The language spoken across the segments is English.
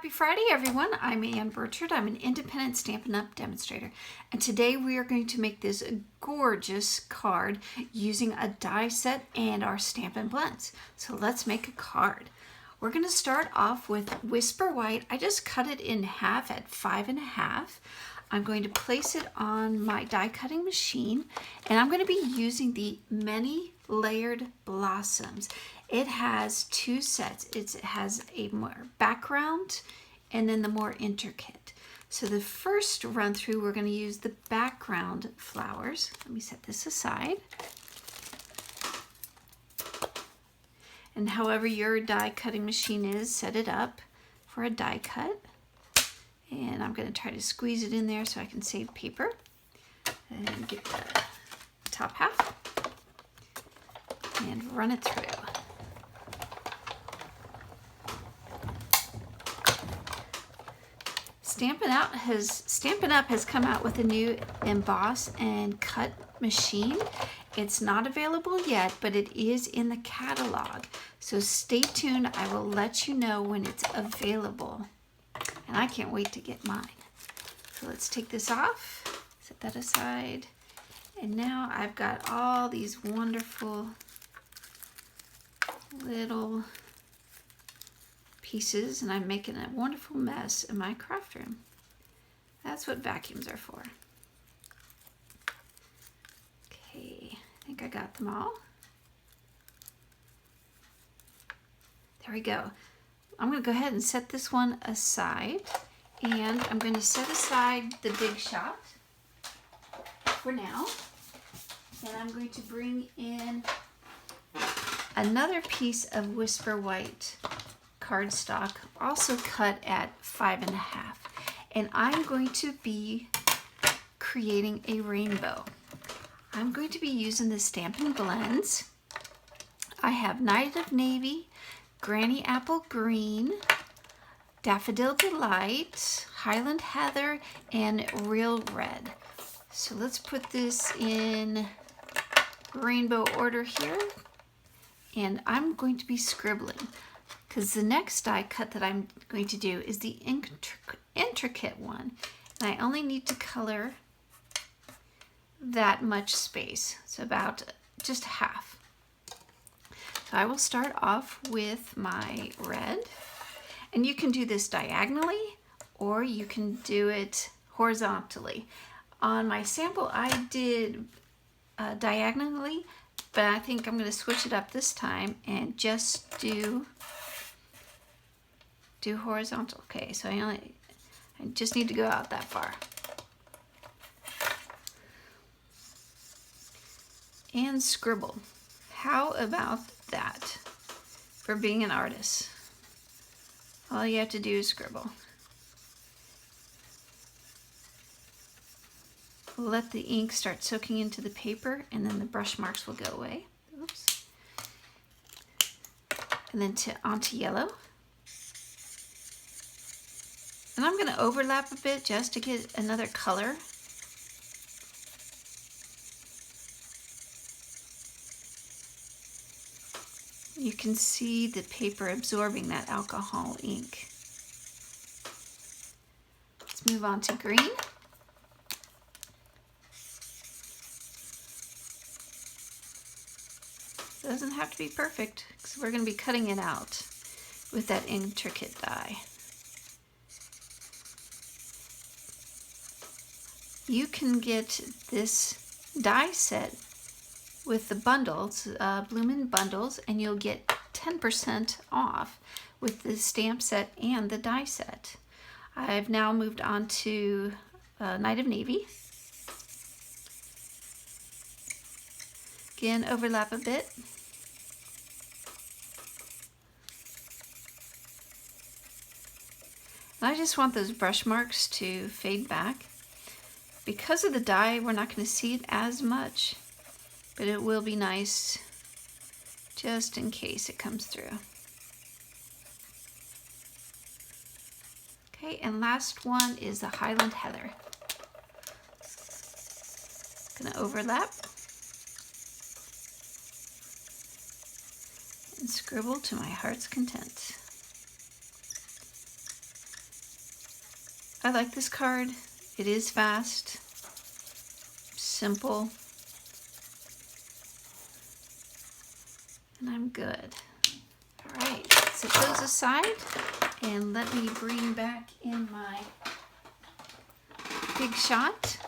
Happy Friday, everyone. I'm Ann Birchard. I'm an independent Stampin' Up! Demonstrator. And today we are going to make this gorgeous card using a die set and our Stampin' Blends. So let's make a card. We're going to start off with Whisper White. I just cut it in half at 5.5. I'm going to place it on my die cutting machine, and I'm going to be using the Many Layered Blossoms. It has two sets. It has a more background and then the more intricate. So the first run through, we're going to use the background flowers. Let me set this aside. And however your die cutting machine is, set it up for a die cut. And I'm going to try to squeeze it in there so I can save paper. And get the top half and run it through. Stampin' Up! Has come out with a new emboss and cut machine. It's not available yet, but it is in the catalog. So stay tuned. I will let you know when it's available. And I can't wait to get mine. So let's take this off, set that aside. And now I've got all these wonderful little pieces, and I'm making a wonderful mess in my craft room. That's what vacuums are for. Okay, I think I got them all. There we go. I'm going to go ahead and set this one aside, and I'm going to set aside the Big Shot for now. And I'm going to bring in another piece of Whisper White cardstock, also cut at 5.5, and I'm going to be creating a rainbow. I'm going to be using the Stampin' Blends. I have Night of Navy, Granny Apple Green, Daffodil Delight, Highland Heather, and Real Red. So let's put this in rainbow order here, and I'm going to be scribbling, because the next die cut that I'm going to do is the intricate one. And I only need to color that much space, so about just half. So I will start off with my red. And you can do this diagonally, or you can do it horizontally. On my sample, I did diagonally, but I think I'm going to switch it up this time and just do horizontal. Okay, so I just need to go out that far. And scribble. How about that for being an artist? All you have to do is scribble. Let the ink start soaking into the paper, and then the brush marks will go away. Oops. And then onto yellow. And I'm going to overlap a bit just to get another color. You can see the paper absorbing that alcohol ink. Let's move on to green. It doesn't have to be perfect, because we're going to be cutting it out with that intricate die. You can get this die set with the bundles, Bloomin' Bundles, and you'll get 10% off with the stamp set and the die set. I've now moved on to Night of Navy. Again, overlap a bit. And I just want those brush marks to fade back. Because of the die, we're not going to see it as much, but it will be nice just in case it comes through. Okay, and last one is the Highland Heather. Gonna overlap and scribble to my heart's content. I like this card. It is fast, simple, and I'm good. All right, set those aside and let me bring back in my Big Shot.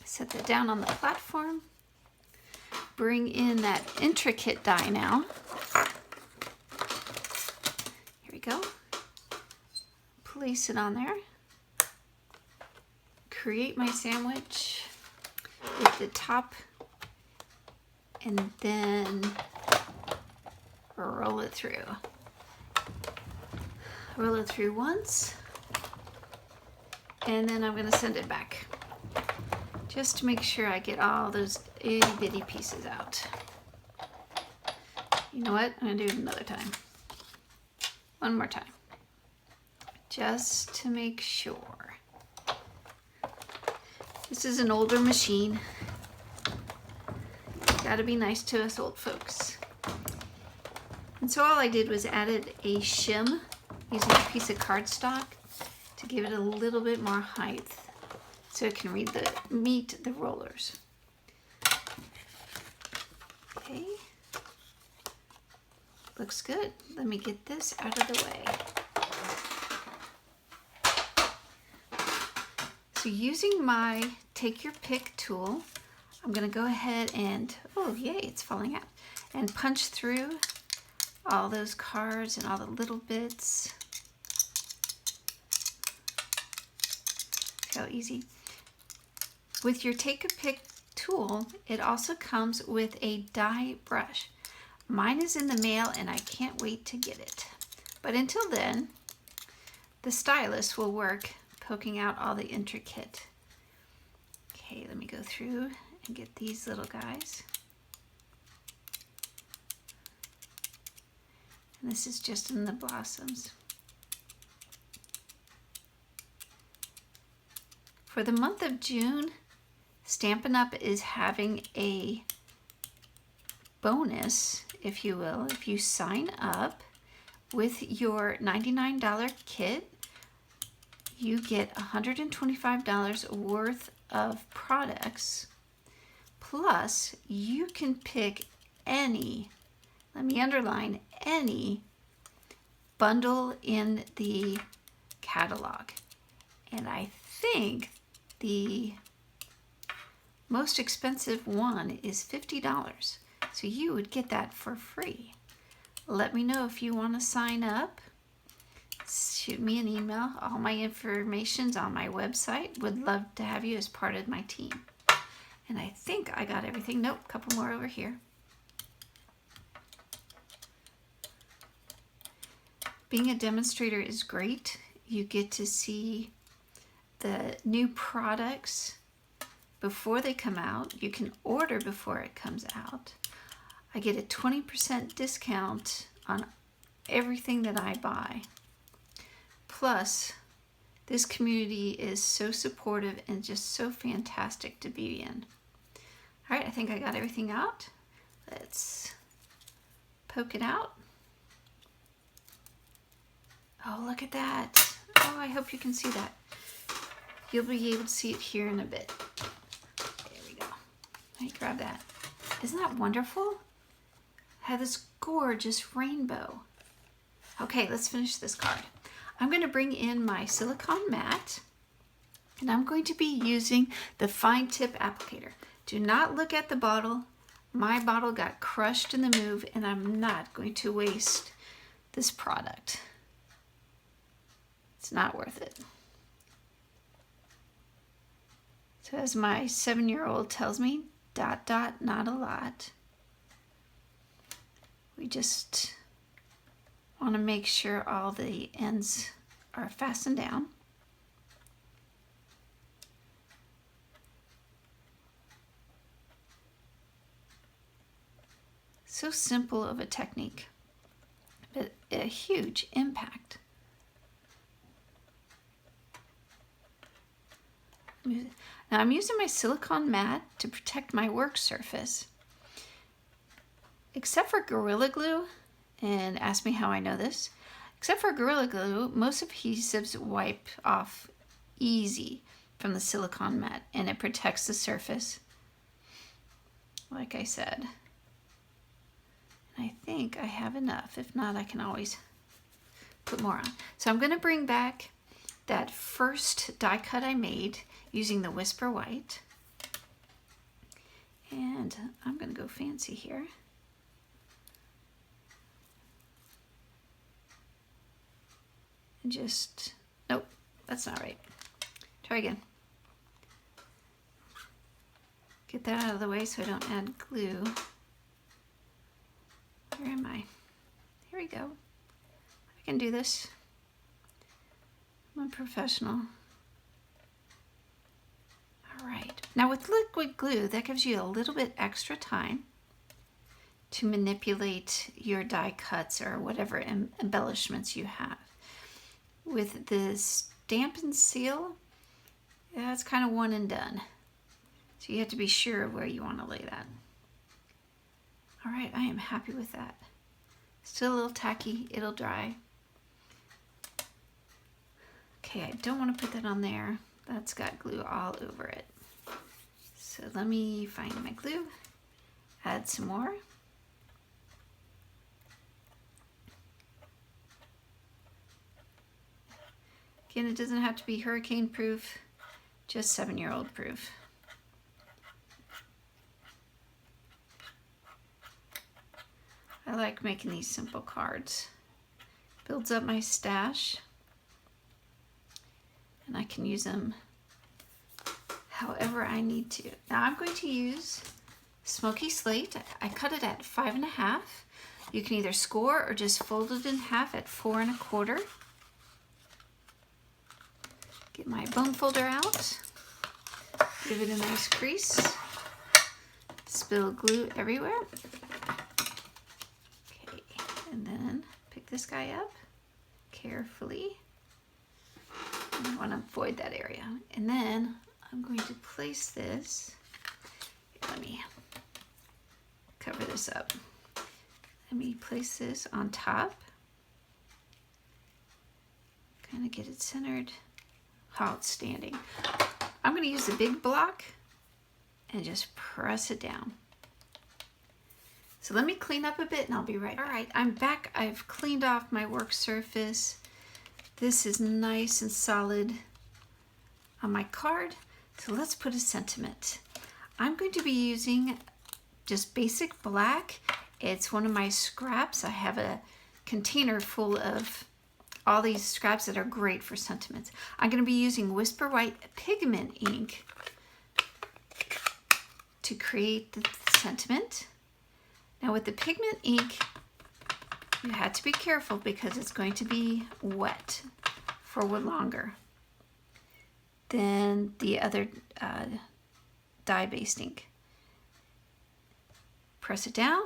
Set that down on the platform. Bring in that intricate die now. Here we go. Place it on there. Create my sandwich with the top and then roll it through. Roll it through once and then I'm going to send it back just to make sure I get all those itty bitty pieces out. You know what? I'm going to do it another time. One more time. Just to make sure. This is an older machine. Gotta be nice to us old folks. And so all I did was added a shim using a piece of cardstock to give it a little bit more height so it can meet the rollers. Okay. Looks good. Let me get this out of the way. So using my Take Your Pick tool, I'm going to go ahead and, oh yay, it's falling out, and punch through all those cards and all the little bits. See how easy. With your Take a Pick tool, it also comes with a die brush. Mine is in the mail and I can't wait to get it. But until then, the stylus will work poking out all the intricate. Okay, let me go through and get these little guys. And this is just in the blossoms. For the month of June, Stampin' Up! Is having a bonus, if you will. If you sign up with your $99 kit, you get $125 worth of products, plus you can pick any, let me underline, any bundle in the catalog. And I think the most expensive one is $50. So you would get that for free. Let me know if you want to sign up. Shoot me an email. All my information's on my website. Would love to have you as part of my team. And I think I got everything. Nope, a couple more over here. Being a demonstrator is great. You get to see the new products before they come out. You can order before it comes out. I get a 20% discount on everything that I buy. Plus, this community is so supportive and just so fantastic to be in. All right, I think I got everything out. Let's poke it out. Oh, look at that. Oh, I hope you can see that. You'll be able to see it here in a bit. There we go. Let me grab that. Isn't that wonderful? Have this gorgeous rainbow. Okay, let's finish this card. I'm going to bring in my silicone mat, and I'm going to be using the fine tip applicator. Do not look at the bottle. My bottle got crushed in the move, and I'm not going to waste this product. It's not worth it. So as my 7-year-old tells me, ... not a lot. We just want to make sure all the ends are fastened down. So simple of a technique, but a huge impact. Now I'm using my silicone mat to protect my work surface. Except for Gorilla Glue and asked me how I know this. Except for Gorilla Glue, most adhesives wipe off easy from the silicone mat, and it protects the surface, like I said. And I think I have enough. If not, I can always put more on. So I'm going to bring back that first die cut I made using the Whisper White. And I'm going to go fancy here. And just, nope, that's not right. Try again. Get that out of the way so I don't add glue. Where am I? Here we go. I can do this. I'm a professional. All right. Now with liquid glue, that gives you a little bit extra time to manipulate your die cuts or whatever embellishments you have. With the Stampin Seal, yeah, it's kind of one and done. So you have to be sure of where you want to lay that. All right, I am happy with that. Still a little tacky, it'll dry. Okay, I don't want to put that on there. That's got glue all over it. So let me find my glue, add some more. Again, it doesn't have to be hurricane proof, just 7-year-old proof. I like making these simple cards. Builds up my stash, and I can use them however I need to. Now I'm going to use Smokey Slate. I cut it at 5.5. You can either score or just fold it in half at 4 1/4. Get my bone folder out, give it a nice crease, spill glue everywhere. Okay, and then pick this guy up carefully. And I want to avoid that area. And then I'm going to place this, let me cover this up. Let me place this on top, kind of get it centered. How it's standing. I'm going to use the big block and just press it down. So let me clean up a bit and I'll be right back. All right, I'm back. I've cleaned off my work surface. This is nice and solid on my card. So let's put a sentiment. I'm going to be using just basic black. It's one of my scraps. I have a container full of all these scraps that are great for sentiments. I'm going to be using Whisper White pigment ink to create the sentiment. Now with the pigment ink, you have to be careful because it's going to be wet for longer than the other dye-based ink. Press it down.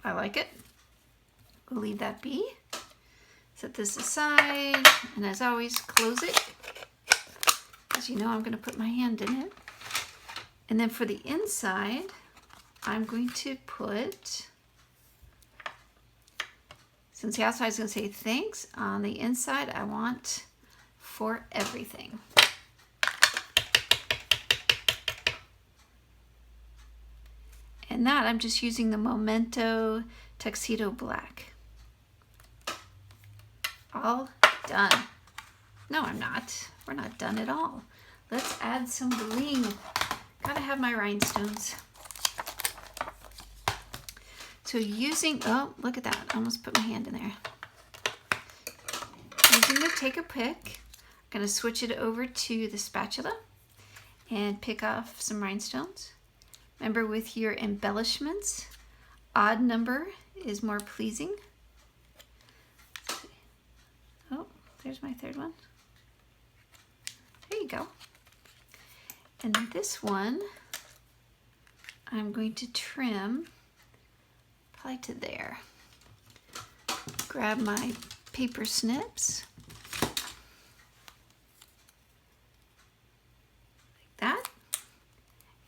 I like it. We'll leave that be. Set this aside, and as always, close it. As you know, I'm going to put my hand in it. And then for the inside, I'm going to put, since the outside is going to say thanks, on the inside I want for everything. And that I'm just using the Momento Tuxedo Black. All done. No, I'm not. We're not done at all. Let's add some bling. Gotta have my rhinestones. So using, oh, look at that. I almost put my hand in there. Using the Take a Pick, I'm gonna switch it over to the spatula and pick off some rhinestones. Remember, with your embellishments, odd number is more pleasing. Oh, there's my third one. There you go. And this one, I'm going to trim probably to there. Grab my paper snips. Like that.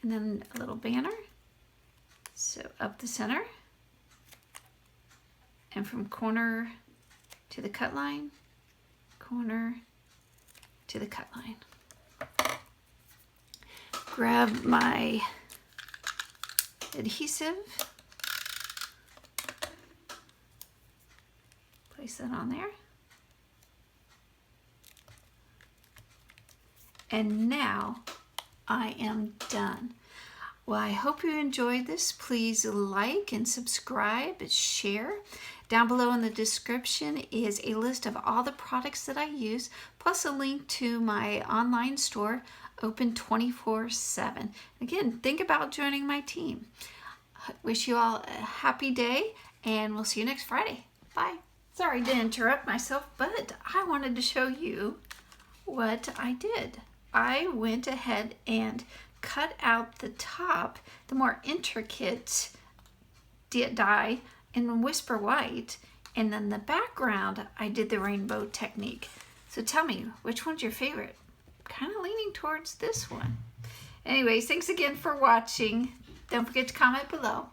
And then a little banner. So up the center and from corner to the cut line, corner to the cut line. Grab my adhesive, place that on there. And now I am done. Well, I hope you enjoyed this. Please like and subscribe and share. Down below in the description is a list of all the products that I use, plus a link to my online store, open 24/7. Again, think about joining my team. Wish you all a happy day, and we'll see you next Friday. Bye. Sorry to interrupt myself, but I wanted to show you what I did. I went ahead and cut out the top, the more intricate die in Whisper White, and then the background I did the rainbow technique. So tell me, which one's your favorite? Kind of leaning towards this one. Anyways, thanks again for watching. Don't forget to comment below.